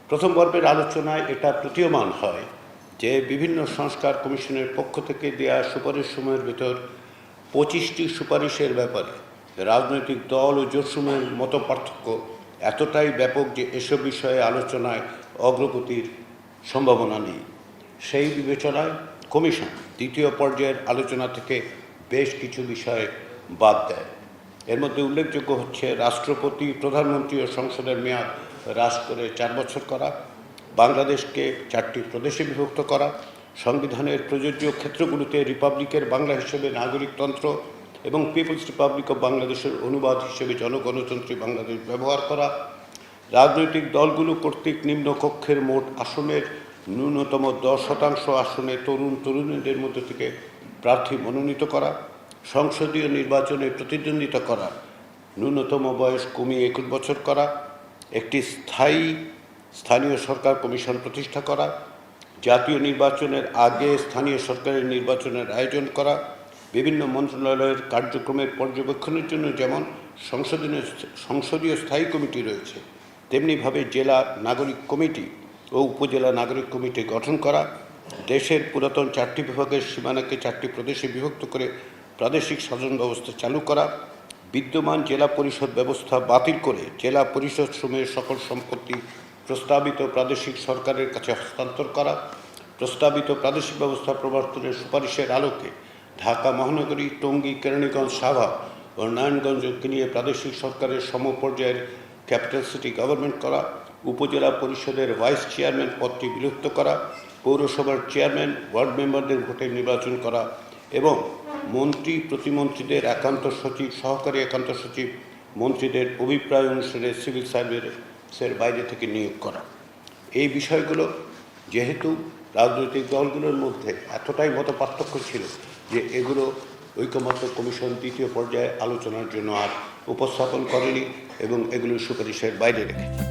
প্রথম পর্বের আলোচনায় এটা প্রতীয়মান হয় যে বিভিন্ন সংস্কার কমিশনের পক্ষ থেকে দেয়া সুপারিশ সময়ের ভেতর 25টি সুপারিশের ব্যাপারে রাজনৈতিক দল ও জোটসমূহের মতপার্থক্য এতটাই ব্যাপক যে এসব বিষয়ে আলোচনায় অগ্রগতির সম্ভাবনা নেই। সেই বিবেচনায় কমিশন দ্বিতীয় পর্যায়ের আলোচনা থেকে বেশ কিছু বিষয় বাদ দেয়। এর মধ্যে উল্লেখযোগ্য হচ্ছে রাষ্ট্রপতি, প্রধানমন্ত্রী ও সংসদের মেয়াদ হ্রাস করে 4 বছর করা, বাংলাদেশকে 4টি প্রদেশে বিভক্ত করা, সংবিধানের প্রযোজ্য ক্ষেত্রগুলোতে রিপাবলিকের বাংলা হিসেবে নাগরিকতন্ত্র এবং পিপলস রিপাবলিক অব বাংলাদেশের অনুবাদ হিসেবে জনগণতন্ত্রী বাংলাদেশ ব্যবহার করা, রাজনৈতিক দলগুলো কর্তৃক নিম্নকক্ষের মোট আসনের ন্যূনতম 10% আসনে তরুণীদের মধ্য থেকে প্রার্থী মনোনীত করা, সংসদীয় নির্বাচনে প্রতিদ্বন্দ্বিতা করা ন্যূনতম বয়স কমিয়ে 21 বছর করা, একটি স্থানীয় সরকার কমিশন প্রতিষ্ঠা করা, জাতীয় নির্বাচনের আগে স্থানীয় সরকারের নির্বাচনের আয়োজন করা, বিভিন্ন মন্ত্রণালয়ের কার্যক্রমের পর্যবেক্ষণের জন্য যেমন সংসদীয় স্থায়ী কমিটি রয়েছে, তেমনিভাবে জেলা নাগরিক কমিটি ও উপজেলা নাগরিক কমিটি গঠন করা, দেশের পুরাতন 4টি বিভাগের সীমানাকে 4টি প্রদেশে বিভক্ত করে প্রাদেশিক শাসন ব্যবস্থা চালু করা, বিদ্যমান জেলা পরিষদ ব্যবস্থা বাতিল করে জেলা পরিষদ সমূহের সকল সম্পত্তি প্রস্তাবিত প্রাদেশিক সরকারের কাছে হস্তান্তর করা, প্রস্তাবিত প্রাদেশিক ব্যবস্থা প্রবর্তনের সুপারিশের আলোকে ঢাকা মহানগরী, টঙ্গী, কেরানীগঞ্জ, সাভার ও নারায়ণগঞ্জকে নিয়ে প্রাদেশিক সরকারের সমপর্যায়ের ক্যাপিটাল সিটি গভর্নমেন্ট করা, উপজেলা পরিষদের ভাইস চেয়ারম্যান পদটি বিলুপ্ত করা, পৌরসভার চেয়ারম্যান, ওয়ার্ড মেম্বারদের ভোটে নির্বাচন করা এবং মন্ত্রী, প্রতিমন্ত্রীদের একান্ত সচিব, সহকারী একান্ত সচিব মন্ত্রীদের অভিপ্রায় অনুসারে সিভিল সার্ভিসের বাইরে থেকে নিয়োগ করা। এই বিষয়গুলো যেহেতু রাজনৈতিক দলগুলোর মধ্যে এতটাই মতপার্থক্য ছিল যে এগুলো ঐকমত্য কমিশন দ্বিতীয় পর্যায়ে আলোচনার জন্য আর উপস্থাপন করেনি এবং এগুলো সুপারিশের বাইরে রেখেছে।